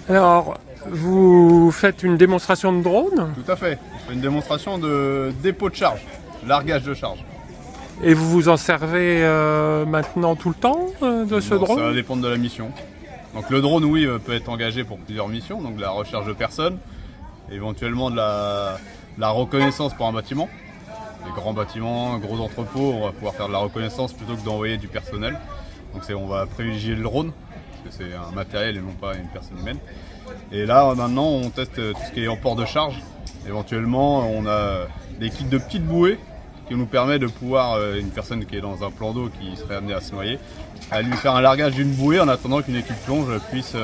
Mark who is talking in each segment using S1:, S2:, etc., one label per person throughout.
S1: Alors, vous faites une démonstration de drone
S2: Tout à fait. Je fais une démonstration de dépôt de charge, largage de charge.
S1: et vous vous en servez maintenant tout le temps de ce
S2: Non,
S1: drone?
S2: Ça va dépendre de la mission. Donc le drone, oui, peut être engagé pour plusieurs missions, donc de la recherche de personnes, éventuellement de la reconnaissance pour un bâtiment. Les grands bâtiments, gros entrepôts, on va pouvoir faire de la reconnaissance plutôt que d'envoyer du personnel. Donc on va privilégier le drone, parce que c'est un matériel et non pas une personne humaine. Et là, maintenant, on teste tout ce qui est en port de charge. Éventuellement, on a des kits de petites bouées qui nous permet de pouvoir, une personne qui est dans un plan d'eau qui serait amenée à se noyer, à lui faire un largage d'une bouée en attendant qu'une équipe plonge puisse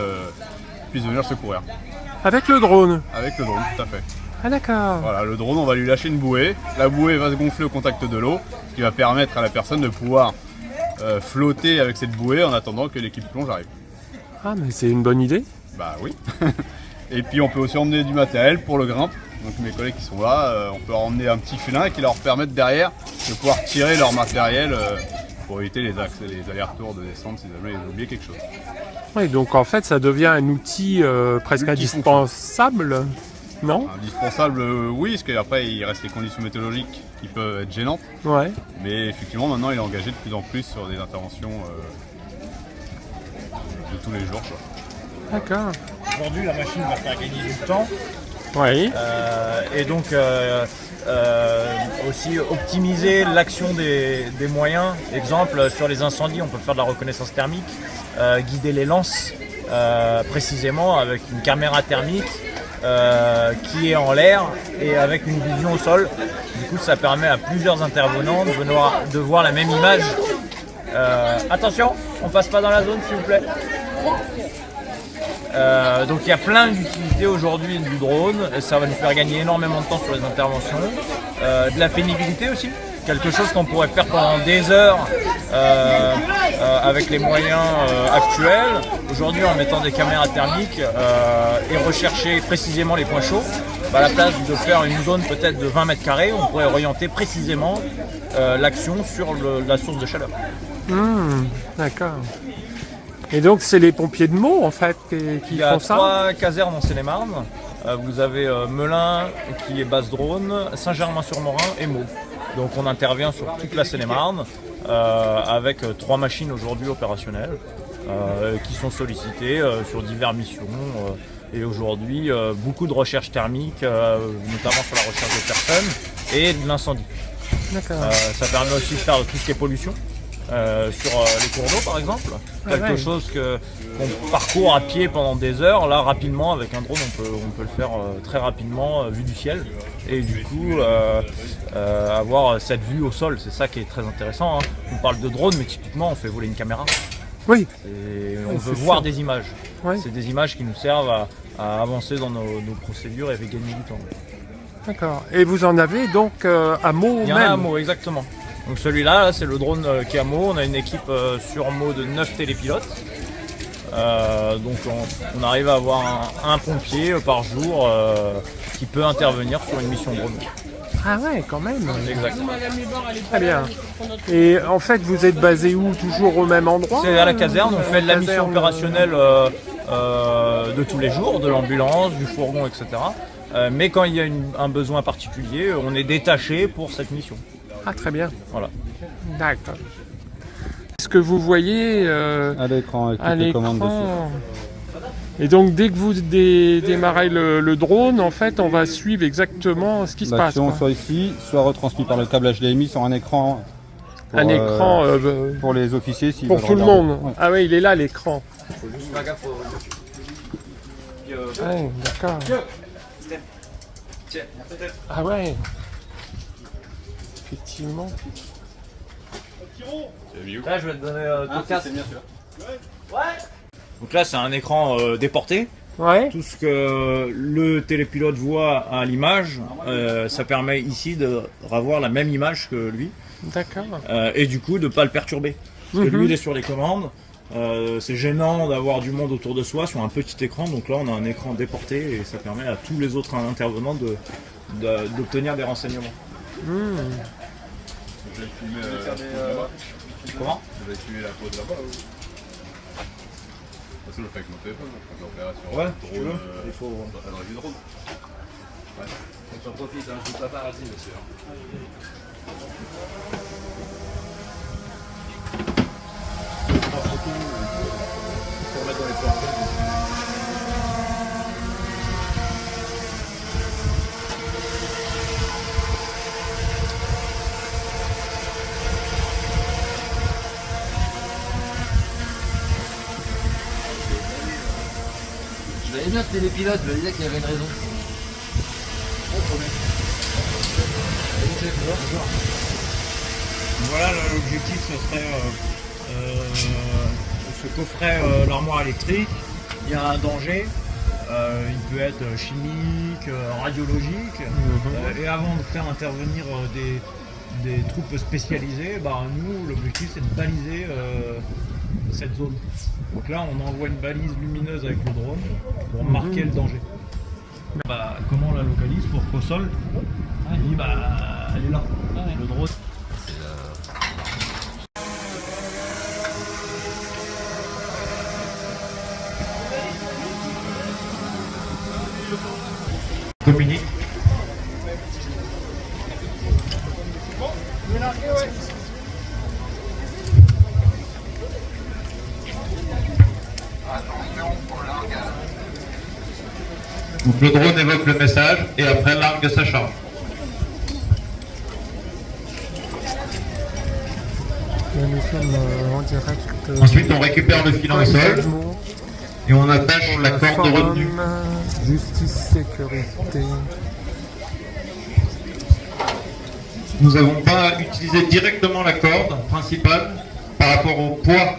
S2: venir secourir.
S1: Avec le drone?
S2: Avec le drone, tout à fait.
S1: Ah d'accord.
S2: Voilà, le drone, on va lui lâcher une bouée. La bouée va se gonfler au contact de l'eau, ce qui va permettre à la personne de pouvoir flotter avec cette bouée en attendant que l'équipe plonge arrive.
S1: Ah mais c'est une bonne idée.
S2: Bah oui. Et puis on peut aussi emmener du matériel pour le grimpe. Donc mes collègues qui sont là, on peut leur emmener un petit filin qui leur permettre derrière de pouvoir tirer leur matériel pour éviter les allers-retours de descente si jamais ils ont oublié quelque chose.
S1: Oui, donc en fait ça devient un outil presque indispensable, non?
S2: Indispensable, oui, parce qu'après il reste les conditions météorologiques qui peuvent être gênantes.
S1: Ouais.
S2: Mais effectivement maintenant il est engagé de plus en plus sur des interventions de tous les jours, quoi.
S1: D'accord.
S3: Aujourd'hui, la machine va faire gagner du temps
S1: Oui.
S3: et donc aussi optimiser l'action des moyens. Exemple, sur les incendies, on peut faire de la reconnaissance thermique, guider les lances précisément avec une caméra thermique qui est en l'air et avec une vision au sol. Du coup, ça permet à plusieurs intervenants de voir la même image. Attention, on passe pas dans la zone s'il vous plaît. Donc il y a plein d'utilités aujourd'hui du drone et ça va nous faire gagner énormément de temps sur les interventions. De la pénibilité aussi, quelque chose qu'on pourrait faire pendant des heures avec les moyens actuels. Aujourd'hui en mettant des caméras thermiques et rechercher précisément les points chauds, à la place de faire une zone peut-être de 20 mètres carrés, on pourrait orienter précisément l'action sur la source de chaleur.
S1: D'accord. Et donc c'est les pompiers de Meaux en fait qui
S3: Il y a
S1: font ça?
S3: 3 casernes en Seine-et-Marne. Vous avez Melun qui est base drone, Saint-Germain-sur-Morin et Meaux. Donc on intervient sur toute la Seine-et-Marne avec 3 machines aujourd'hui opérationnelles qui sont sollicitées sur diverses missions. Et aujourd'hui beaucoup de recherche thermique, notamment sur la recherche de personnes et de l'incendie.
S1: D'accord.
S3: Ça permet aussi de faire tout ce qui est pollution. Sur les cours d'eau par exemple, quelque chose qu'on parcourt à pied pendant des heures, là rapidement avec un drone on peut le faire très rapidement vu du ciel et du coup avoir cette vue au sol, c'est ça qui est très intéressant, hein. On parle de drone mais typiquement on fait voler une caméra
S1: Oui.
S3: et on veut
S1: c'est
S3: voir
S1: sûr.
S3: des images, c'est des images qui nous servent à avancer dans nos procédures et gagner du temps.
S1: D'accord. Et vous en avez donc à Meaux
S3: Il y en
S1: même?
S3: a à Meaux, exactement. Donc celui-là, là, c'est le drone qui est à Meaux. On a une équipe sur Meaux de 9 télépilotes. Donc on arrive à avoir un pompier par jour qui peut intervenir sur une mission drone.
S1: Ah ouais, quand même.
S3: Exactement.
S1: Très bien. Et en fait, vous êtes basé où? Toujours au même endroit?
S3: C'est à la caserne, on fait de la mission
S1: caserne,
S3: opérationnelle de tous les jours, de l'ambulance, du fourgon, etc. Mais quand il y a un besoin particulier, on est détaché pour cette mission.
S1: Ah très bien.
S3: Voilà.
S1: D'accord. Est-ce que vous voyez
S4: À l'écran, avec
S1: à
S4: toutes les commandes dessus.
S1: l'écran? Et donc dès que vous démarrez le drone, en fait, on va suivre exactement ce qui se passe.
S4: L'action
S1: Quoi.
S4: soit ici, soit retransmis par le câble HDMI sur un écran.
S1: Un écran
S4: pour les officiers s'ils
S1: pour
S4: veulent
S1: tout le
S4: regarder.
S1: monde.
S4: Ouais.
S1: Ah oui, il est là l'écran. Ouais, d'accord. Ah ouais. Effectivement.
S3: Là, je vais te donner ton casque. Donc là, c'est un écran déporté.
S1: Ouais.
S3: Tout ce que le télépilote voit à l'image, ça permet ici de revoir la même image que lui.
S1: D'accord.
S3: Et du coup, de ne pas le perturber. Parce que lui, il est sur les commandes. C'est gênant d'avoir du monde autour de soi sur un petit écran. Donc là, on a un écran déporté et ça permet à tous les autres intervenants d'obtenir des renseignements.
S2: Je vais filmer
S3: Comment ?
S2: Je vais filmer la pause là-bas. je le fais avec mon téléphone. Je l'opérais sur
S3: Ouais,
S2: le
S3: tu veux.
S2: drone,
S3: Il faut.
S2: dans le drone.
S5: J'en profite, hein, je vous paparazzi, monsieur.
S3: Pour mettre dans les plans.
S5: Je voyais bien que c'était les pilotes, je me disais qu'il y avait une raison.
S3: Voilà, l'objectif ce serait ce coffret l'armoire électrique. Il y a un danger, il peut être chimique, radiologique. Et avant de faire intervenir des troupes spécialisées, bah, nous l'objectif c'est de baliser cette zone. Donc là on envoie une balise lumineuse avec le drone pour marquer le danger. Bah, comment on la localise pour qu'au sol, elle dit bah elle est là. Le drone. Communique.
S6: Donc le drone évoque le message et après largue sa charge.
S1: Nous sommes en direct.
S6: Ensuite on récupère le filon au sol et on attache la corde de retenue.
S1: Justice, sécurité.
S6: Nous n'avons pas utilisé directement la corde principale par rapport au poids.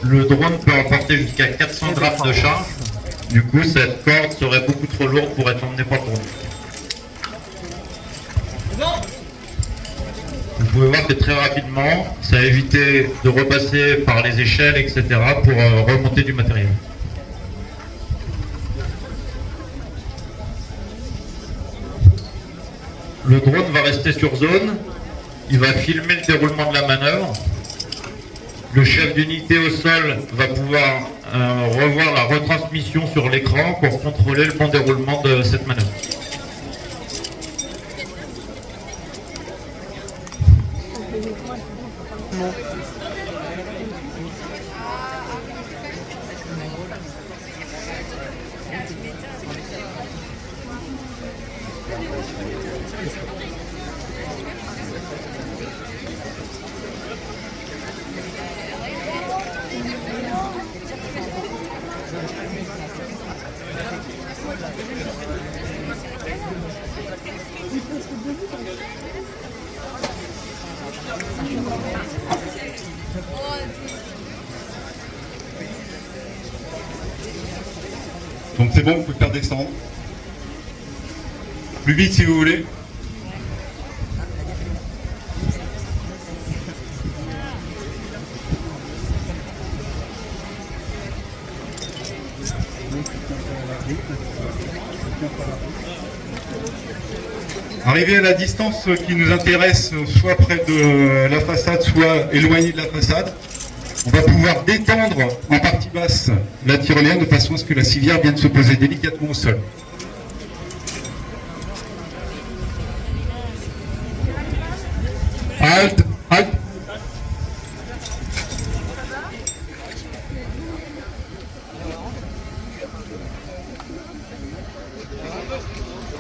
S6: Le drone peut emporter jusqu'à 400 grammes de charge. Du coup, cette corde serait beaucoup trop lourde pour être emmenée par le drone. Vous pouvez voir que très rapidement, ça a évité de repasser par les échelles, etc. pour remonter du matériel. Le drone va rester sur zone, il va filmer le déroulement de la manœuvre. Le chef d'unité au sol va pouvoir revoir la retransmission sur l'écran pour contrôler le bon déroulement de cette manœuvre.
S7: Donc c'est bon, vous pouvez faire descendre. Plus vite si vous voulez. Arrivé à la distance qui nous intéresse, soit près de la façade, soit éloigné de la façade, on va pouvoir détendre en partie basse la tyrolienne de façon à ce que la civière vienne se poser délicatement au sol. Halte, halte.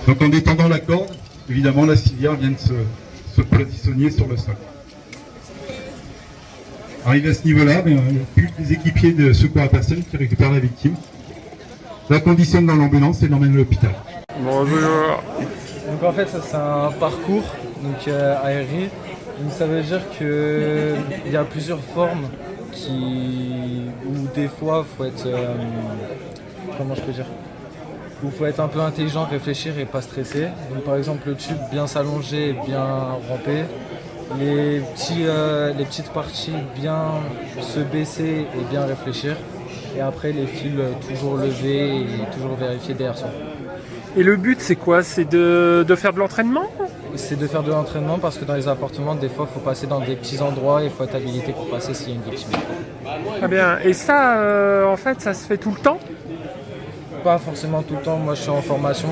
S7: Donc en détendant la corde, évidemment la civière vient de se positionner sur le sol. Arrivé à ce niveau-là, il n'y a plus que les équipiers de secours à personne qui récupèrent la victime, la conditionnent dans l'ambulance et l'emmènent à l'hôpital.
S1: Bonjour.
S8: Donc en fait ça c'est un parcours donc, aérien. Donc ça veut dire qu'il y a plusieurs formes où des fois faut être comment je peux dire, où faut être un peu intelligent, réfléchir et pas stresser. Donc par exemple le tube bien s'allonger et bien ramper. Les petites parties bien se baisser et bien réfléchir. Et après les fils toujours levés et toujours vérifier derrière soi.
S1: Et le but c'est quoi? C'est de faire de l'entraînement?
S8: c'est de faire de l'entraînement parce que dans les appartements, des fois, il faut passer dans des petits endroits et il faut être habilité pour passer s'il y a une victime.
S1: Très bien. Et ça, en fait, ça se fait tout le temps?
S8: Pas forcément tout le temps, moi je suis en formation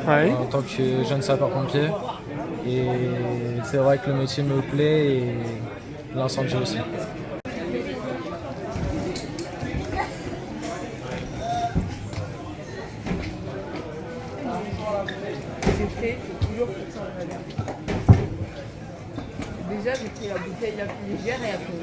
S1: Oui.
S8: en tant que jeune sapeur-pompier et c'est vrai que le métier me plaît et l'incendie aussi.
S9: Déjà, j'ai pris la bouteille la plus légère et après.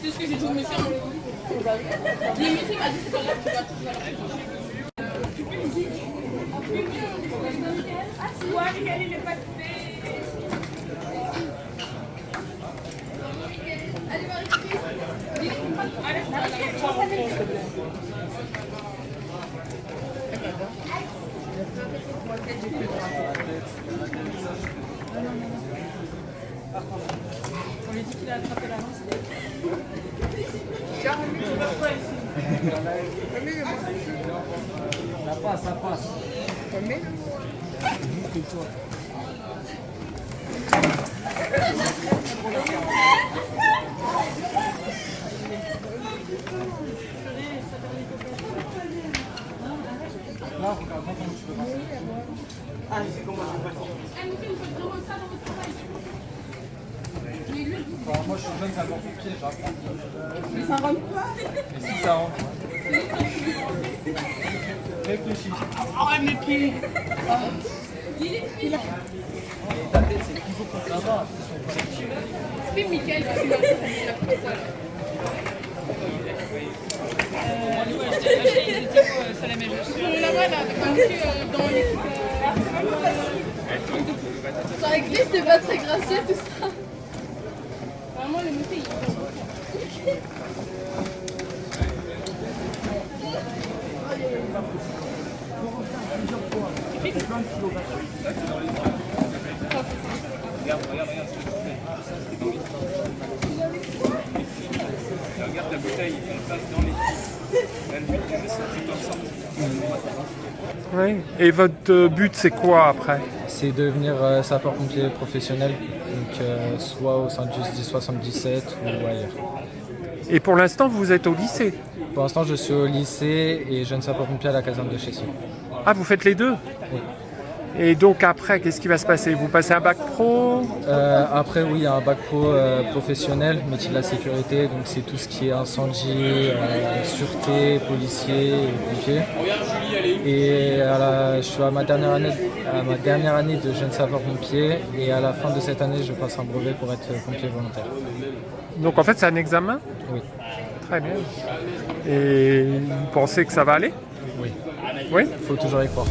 S10: C'est ce que j'ai dit au monsieur. Le monsieur m'a dit c'est pas grave, tu vas trouver la réponse. On lui dit qu'il a attrapé la main.
S8: Ça passe. Moi je suis jeune sapeur-pompier, j'apprends.
S10: Mais ça rentre pas.
S8: Et si ça rentre? Réfléchis.
S10: Oh mes pieds. Il a...
S8: Ta tête c'est toujours contre la barre.
S10: C'est Mickaël parce qu'il a fait la poêle. Là-bas, là, dans l'équipe. Ça existe, c'est pas très gracieux tout ça. Vraiment, le moté, il est
S5: Regarde la bouteille, elle passe dans les
S1: Oui. Et votre but, c'est quoi après?
S8: C'est devenir sapeur-pompier professionnel, donc soit au sein du 1077 ou ailleurs.
S1: Et pour l'instant, vous êtes au lycée?
S8: Pour l'instant, je suis au lycée et jeune sapeur-pompier à la caserne de Chessy.
S1: Ah, vous faites les deux?
S8: Oui.
S1: Et donc après, qu'est-ce qui va se passer? Vous passez un bac pro?
S8: Après, oui, il y a un bac pro professionnel, métier de la sécurité, donc c'est tout ce qui est incendie, sûreté, policier et pompier. Et je suis à ma dernière année de jeune sapeur-pompier et à la fin de cette année, je passe un brevet pour être pompier volontaire.
S1: Donc en fait, c'est un examen?
S8: Oui.
S1: Très bien. Et vous pensez que ça va aller?
S8: Oui.
S1: Oui?
S8: Il faut toujours y croire.